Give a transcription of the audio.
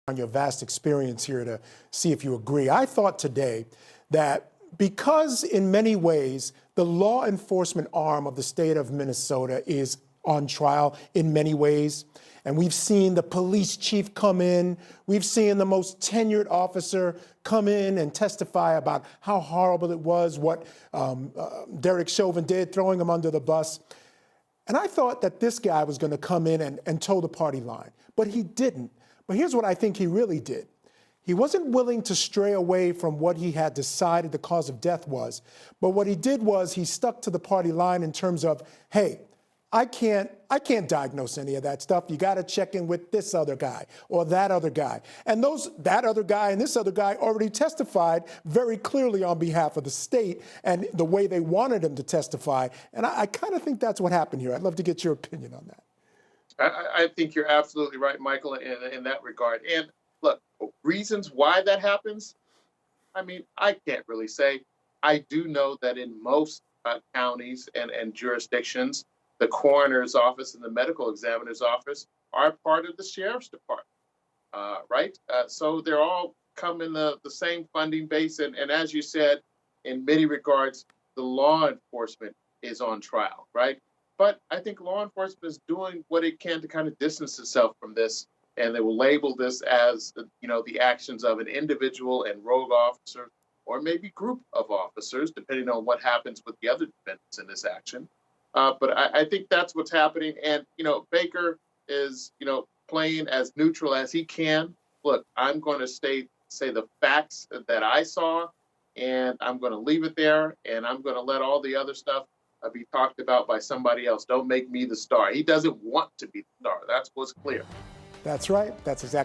on your vast experience here to see if you agree. I thought today that because in many ways the law enforcement arm of the state of Minnesota is on trial in many ways, and we've seen the police chief come in, we've seen the most tenured officer come in and testify about how horrible it was, what Derek Chauvin did, throwing him under the bus. And I thought that this guy was going to come in and toe the party line, but he didn't. But here's what I think he really did. He wasn't willing to stray away from what he had decided the cause of death was. But what he did was he stuck to the party line in terms of, hey, I can't diagnose any of that stuff. You got to check in with this other guy or that other guy. And that other guy and this other guy already testified very clearly on behalf of the state and the way they wanted him to testify. And I kind of think that's what happened here. I'd love to get your opinion on that. I think you're absolutely right, Michael, in that regard. And look, reasons why that happens, I mean, I can't really say. I do know that in most counties and jurisdictions, the coroner's office and the medical examiner's office are part of the sheriff's department, right? So they're all come in the same funding base. And as you said, in many regards, the law enforcement is on trial, right? But I think law enforcement is doing what it can to kind of distance itself from this, and they will label this as, the actions of an individual and rogue officer, or maybe group of officers, depending on what happens with the other defendants in this action. But I think that's what's happening. And, Baker is, playing as neutral as he can. Look, I'm going to say the facts that I saw, and I'm going to leave it there, and I'm going to let all the other stuff be talked about by somebody else. Don't make me the star. He doesn't want to be the star. That's what's clear. That's right. That's exactly